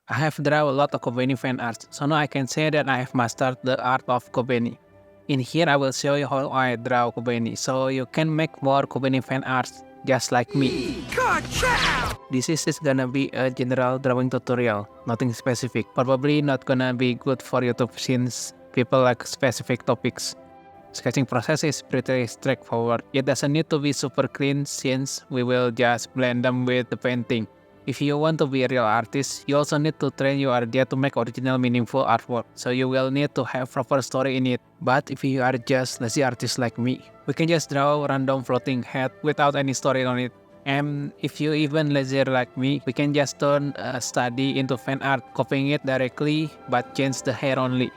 I have drawn a lot of Kobeni fan art, so now I can say that I have mastered the art of Kobeni. In here I will show you how I draw Kobeni, so you can make more Kobeni fan arts just like me. This is gonna be a general drawing tutorial, nothing specific. Probably not gonna be good for YouTube since people like specific topics. Sketching process is pretty straightforward. It doesn't need to be super clean since we will just blend them with the painting. If you want to be a real artist, you also need to train your idea to make original meaningful artwork, so you will need to have proper story in it. But if you are just lazy artist like me, we can just draw random floating head without any story on it. And if you even lazier like me, we can just turn a study into fan art, copying it directly but change the hair only.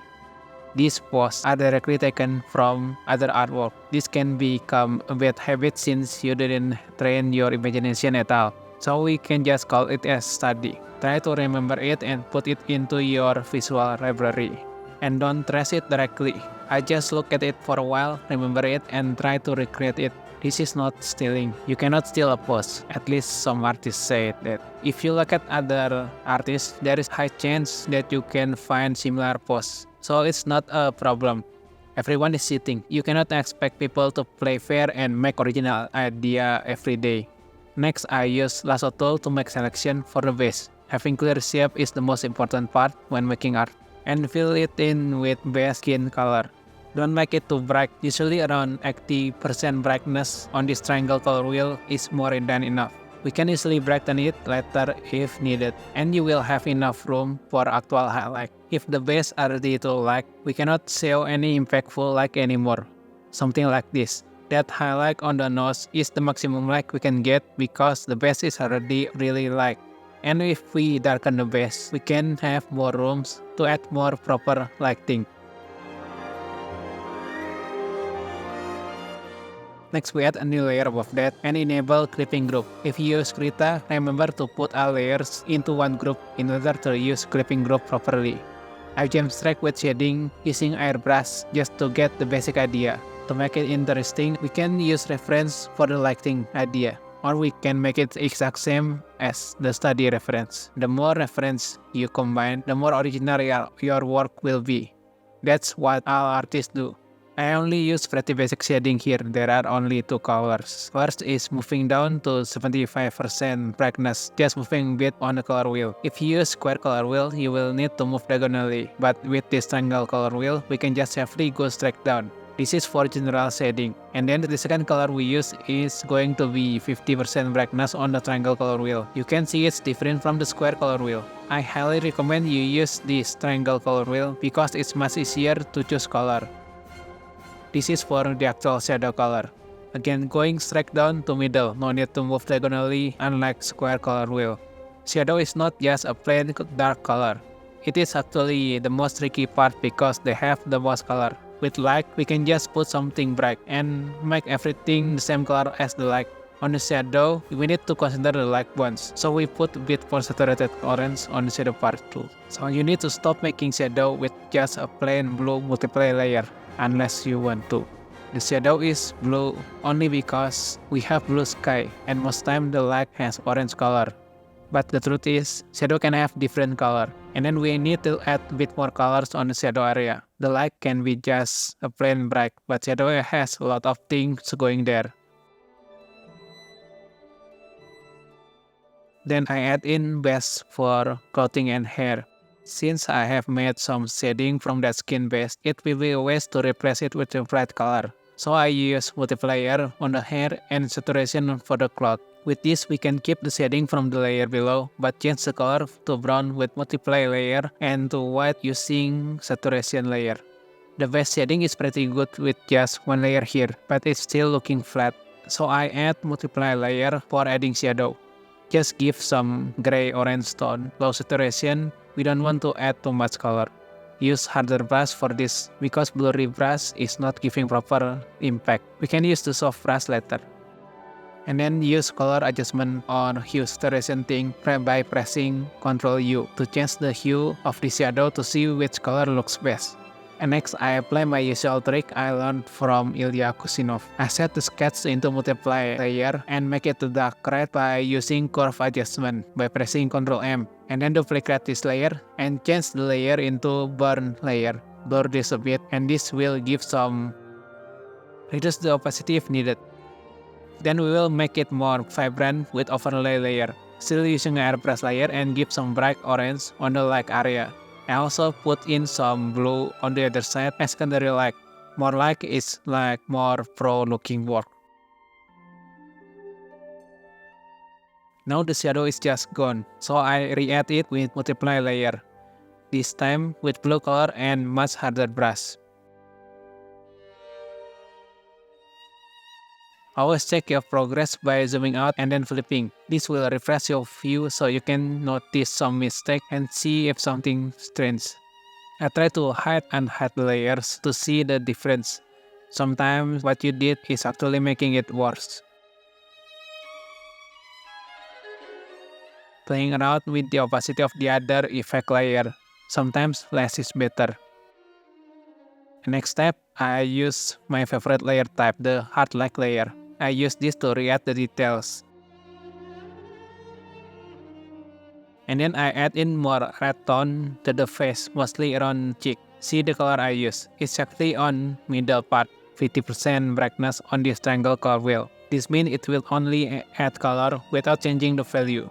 These posts are directly taken from other artwork. This can become a bad habit since you didn't train your imagination at all. So we can just call it as study. Try to remember it and put it into your visual library. And don't trace it directly. I just look at it for a while, remember it, and try to recreate it. This is not stealing. You cannot steal a pose. At least some artists say that. If you look at other artists, there is high chance that you can find similar pose. So it's not a problem. Everyone is sitting. You cannot expect people to play fair and make original idea every day. Next, I use lasso tool to make selection for the base. Having clear shape is the most important part when making art. And fill it in with base skin color. Don't make it too bright. Usually around 80% brightness on this triangle color wheel is more than enough. We can easily brighten it later if needed, and you will have enough room for actual highlight. If the base are already too light, we cannot show any impactful light anymore. Something like this. That highlight on the nose is the maximum light we can get because the base is already really light. And if we darken the base, we can have more rooms to add more proper lighting. Next, we add a new layer above that and enable clipping group. If you use Krita, remember to put all layers into one group in order to use clipping group properly. I jump straight with shading using airbrush just to get the basic idea. To make it interesting, we can use reference for the lighting idea, or we can make it exact same as the study reference. The more reference you combine, the more original your work will be. That's what all artists do. I only use pretty basic shading here. There are only two colors. First is moving down to 75% brightness, just moving a bit on the color wheel. If you use square color wheel, you will need to move diagonally, but with this triangle color wheel, we can just safely go straight down. This is for general shading. And then the second color we use is going to be 50% brightness on the triangle color wheel. You can see it's different from the square color wheel. I highly recommend you use this triangle color wheel because it's much easier to choose color. This is for the actual shadow color. Again, going straight down to middle, no need to move diagonally unlike square color wheel. Shadow is not just a plain dark color. It is actually the most tricky part because they have the most color. With light, we can just put something bright and make everything the same color as the light. On the shadow, we need to consider the light ones, so we put a bit more saturated orange on the shadow part too. So you need to stop making shadow with just a plain blue multiply layer, unless you want to. The shadow is blue only because we have blue sky, and most time the light has orange color. But the truth is, shadow can have different color, and then we need to add a bit more colors on the shadow area. The light can be just a plain bright, but shadow has a lot of things going there. Then I add in base for clothing and hair. Since I have made some shading from that skin base, it will be a waste to replace it with a bright color. So I use multiplayer on the hair and saturation for the cloth. With this, we can keep the shading from the layer below, but change the color to brown with multiply layer and to white using saturation layer. The base shading is pretty good with just one layer here, but it's still looking flat. So I add multiply layer for adding shadow. Just give some gray-orange tone, low saturation. We don't want to add too much color. Use harder brush for this because blurry brush is not giving proper impact. We can use the soft brush later. And then use color adjustment on hue saturation thing by pressing Ctrl U to change the hue of the shadow to see which color looks best. And next, I apply my usual trick I learned from Ilya Kusinov. I set the sketch into multiply layer and make it to dark red by using curve adjustment by pressing Ctrl M. And then duplicate this layer and change the layer into burn layer. Blur this a bit, and this will give some reduce the opacity if needed. Then we will make it more vibrant with overlay layer, still using an airbrush layer, and give some bright orange on the light area. I also put in some blue on the other side as secondary light. More like it's like more pro looking work. Now the shadow is just gone, so I re-add it with multiply layer, this time with blue color and much harder brush. Always check your progress by zooming out and then flipping. This will refresh your view so you can notice some mistake and see if something strange. I try to hide and hide layers to see the difference. Sometimes what you did is actually making it worse. Playing around with the opacity of the other effect layer. Sometimes less is better. Next step, I use my favorite layer type, the hard light layer. I use this to re-add the details. And then I add in more red tone to the face, mostly around cheek. See the color I use. It's actually on middle part, 50% brightness on this triangle color wheel. This means it will only add color without changing the value.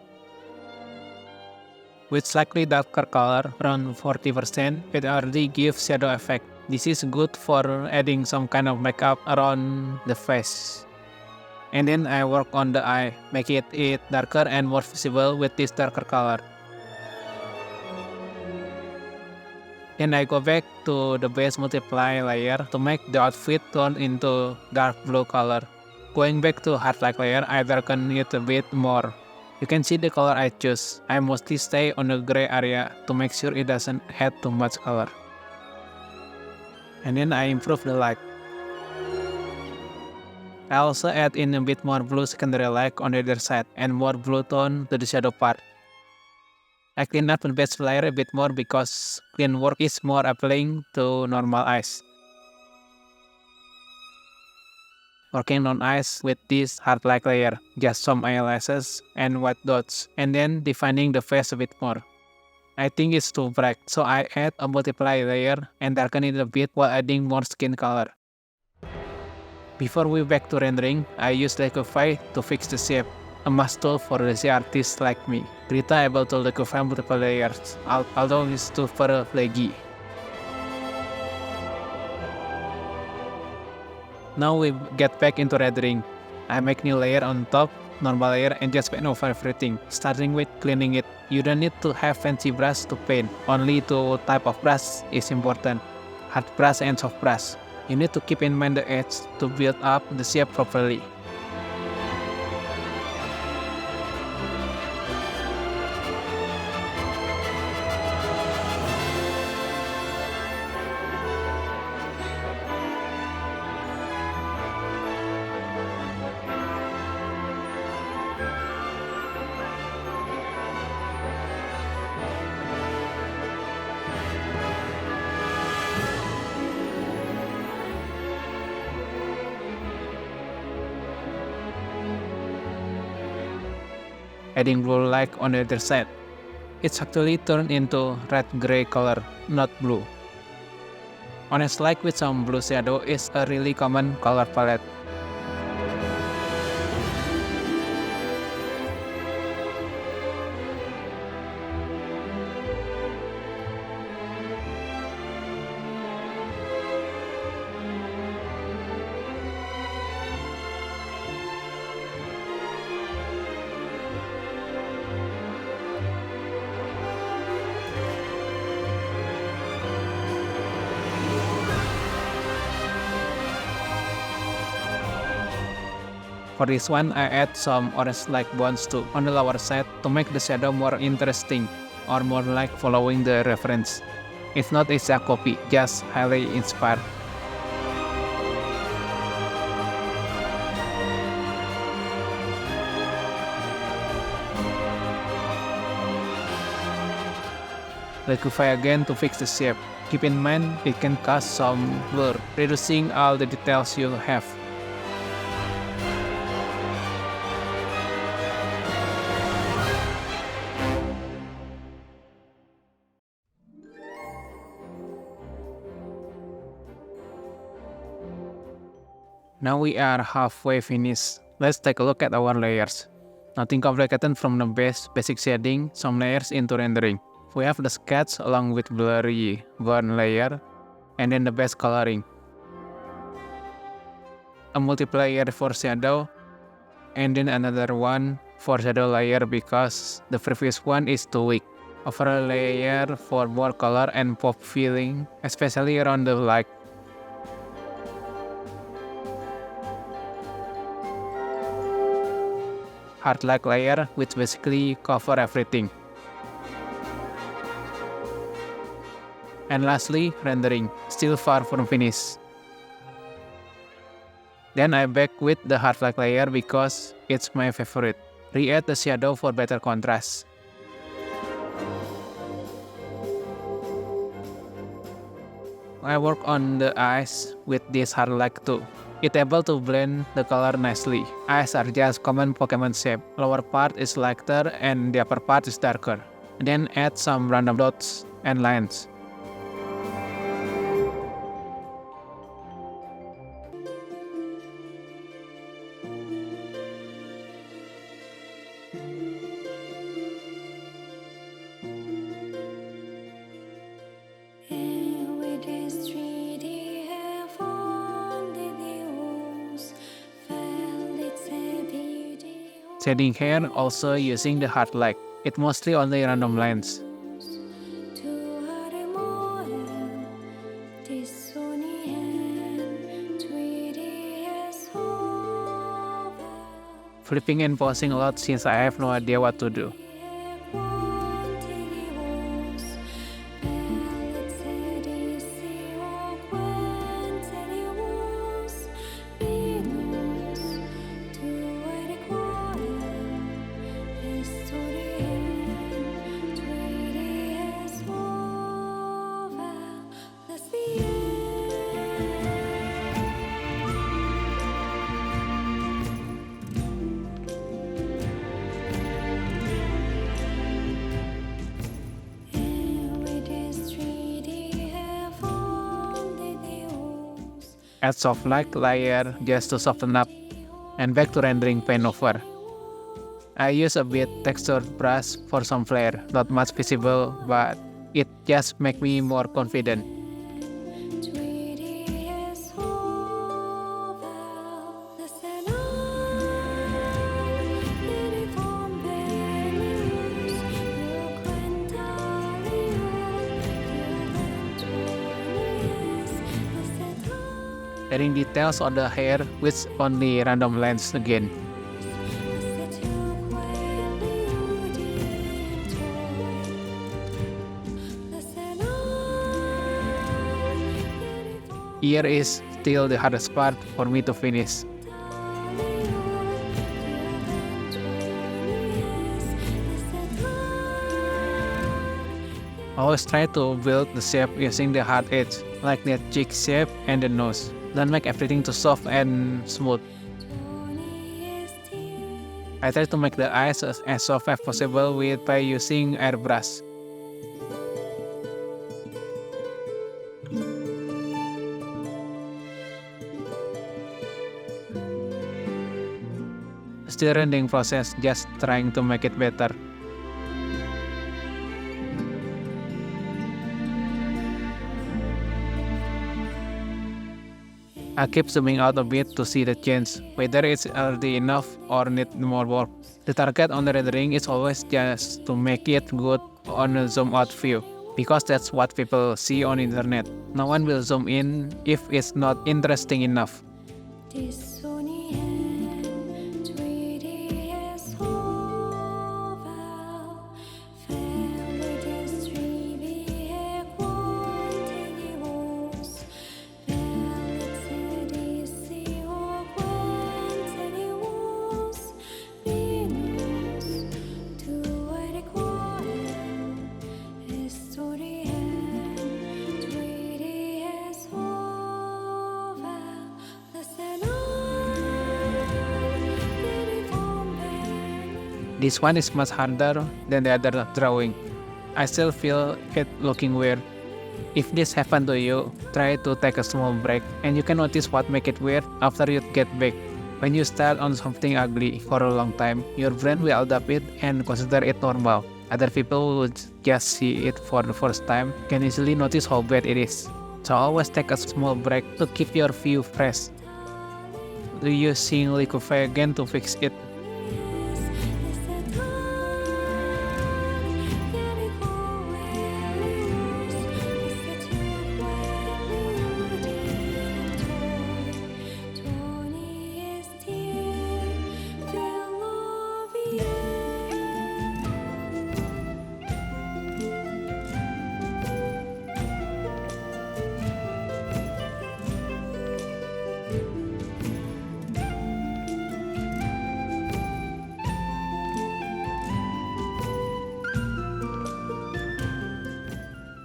With slightly darker color, around 40%, it already gives shadow effect. This is good for adding some kind of makeup around the face. And then I work on the eye, make it darker and more visible with this darker color. Then I go back to the base multiply layer to make the outfit turn into dark blue color. Going back to hard light layer, I darken it a bit more. You can see the color I choose. I mostly stay on the gray area to make sure it doesn't add too much color. And then I improve the light. I also add in a bit more blue secondary light on the other side and more blue tone to the shadow part. I clean up the base layer a bit more because clean work is more appealing to normal eyes. Working on eyes with this hard light layer, just some eyelashes and white dots, and then defining the face a bit more. I think it's too bright, so I add a multiply layer and darken it a bit while adding more skin color. Before we back to rendering, I use Liquify to fix the shape, a must tool for lazy artists like me. Krita able to liquify multiple layers, although it's too very laggy. Now we get back into rendering. I make new layer on top, normal layer, and just paint over everything, starting with cleaning it. You don't need to have fancy brush to paint, only two type of brush is important, hard brush and soft brush. You need to keep in mind the edge to build up the shape properly. Adding blue light on the other side. It's actually turned into red-gray color, not blue. Honest light with some blue shadow is a really common color palette. For this one, I add some orange-like bones too on the lower side to make the shadow more interesting, or more like following the reference. It's not a exact copy, just highly inspired. Liquify again to fix the shape. Keep in mind it can cause some blur, reducing all the details you have. Now we are halfway finished. Let's take a look at our layers. Nothing complicated from the basic shading, some layers into rendering. We have the sketch along with blurry burn layer, and then the base coloring. A multiplayer for shadow, and then another one for shadow layer because the previous one is too weak. Overall layer for more color and pop feeling, especially around the light. Hard light layer, which basically cover everything. And lastly, rendering, still far from finish. Then I back with the hard light layer because it's my favorite. Re-add the shadow for better contrast. I work on the eyes with this hard light too. It's able to blend the color nicely. Eyes are just common Pokemon shape. Lower part is lighter and the upper part is darker. Then add some random dots and lines. Shading hair also using the hard light. It mostly only random lines. Flipping and pausing a lot since I have no idea what to do. Add soft light layer just to soften up, and back to rendering paint over. I use a bit textured brush for some flare, not much visible, but it just makes me more confident. Adding details on the hair with only random lines again. Ear is still the hardest part for me to finish. Always try to build the shape using the hard edge, like the cheek shape and the nose. Don't make everything too soft and smooth. I try to make the eyes as soft as possible by using airbrush. Still rendering process, just trying to make it better. I keep zooming out a bit to see the change, whether it's already enough or need more work. The target on the rendering is always just to make it good on a zoom out view, because that's what people see on internet. No one will zoom in if it's not interesting enough. This one is much harder than the other drawing. I still feel it looking weird. If this happened to you, try to take a small break and you can notice what make it weird after you get back. When you start on something ugly for a long time, your brain will adapt it and consider it normal. Other people who just see it for the first time can easily notice how bad it is. So always take a small break to keep your view fresh. Do you sing Liquify again to fix it?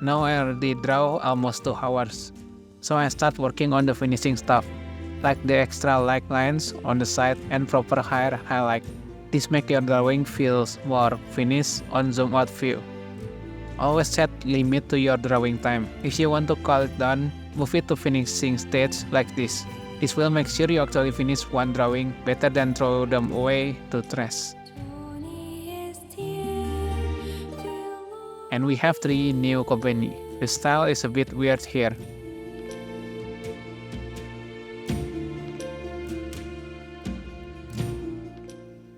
Now I already draw almost 2 hours, so I start working on the finishing stuff, like the extra light lines on the side and proper hair highlight. This makes your drawing feels more finished on zoom out view. Always set limit to your drawing time. If you want to call it done, move it to finishing stage like this. This will make sure you actually finish one drawing better than throw them away to trash. And we have 3 new Kobeni. The style is a bit weird here.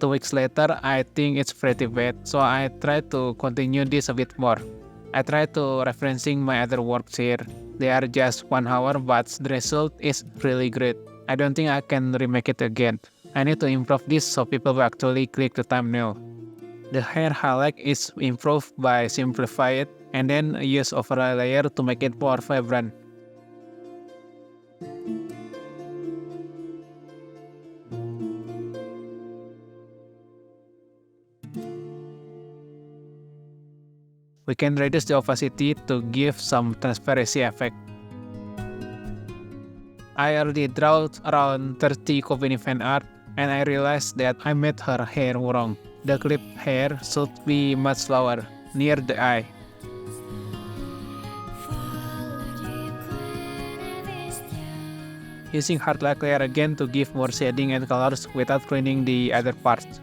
Two weeks later, I think it's pretty bad, so I try to continue this a bit more. I try to referencing my other works here. They are just 1 hour, but the result is really great. I don't think I can remake it again. I need to improve this so people will actually click the thumbnail. The hair highlight is improved by simplify it and then use overlay layer to make it more vibrant. We can reduce the opacity to give some transparency effect. I already drew around 30 Kobeni fan art and I realized that I made her hair wrong. The clip hair should be much lower, near the eye. Using hard light layer again to give more shading and colors without cleaning the other parts.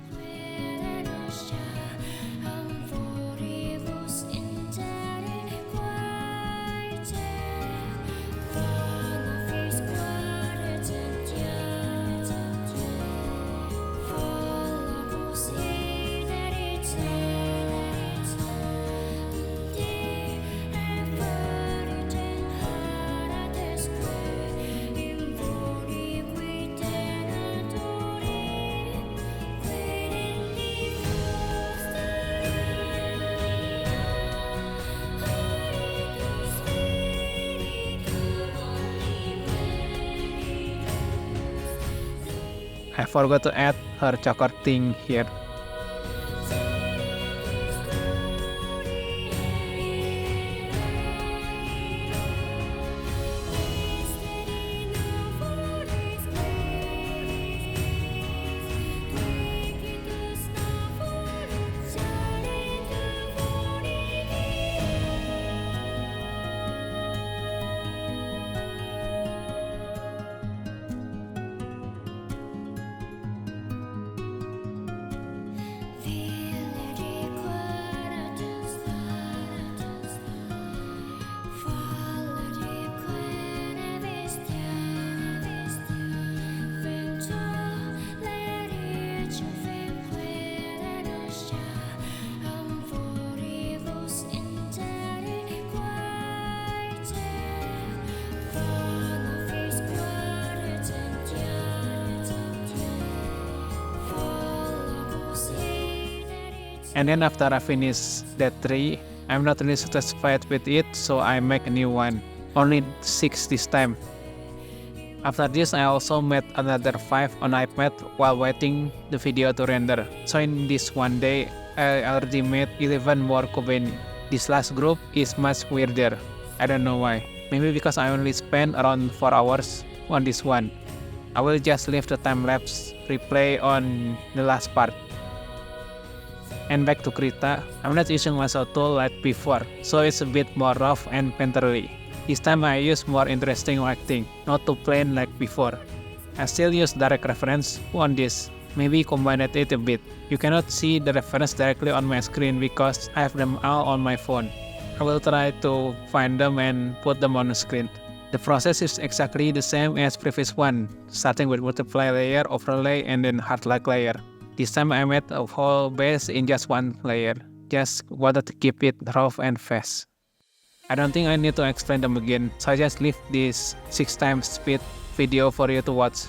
I forgot to add her choker thing here. And then after I finish that 3, I'm not really satisfied with it, so I make a new one. Only 6 this time. After this, I also made another 5 on iPad while waiting the video to render. So in this one day, I already made 11 more Kobeni. This last group is much weirder. I don't know why. Maybe because I only spent around 4 hours on this one. I will just leave the time-lapse replay on the last part. And back to Krita, I'm not using lasso tool like before, so it's a bit more rough and painterly. This time I use more interesting lighting, not too plain like before. I still use direct reference on this, maybe combine it a bit. You cannot see the reference directly on my screen because I have them all on my phone. I will try to find them and put them on the screen. The process is exactly the same as previous one, starting with multiply layer, overlay, and then hard light layer. This time I made a whole base in just one layer, just wanted to keep it rough and fast. I don't think I need to explain them again, so I just leave this 6x speed video for you to watch.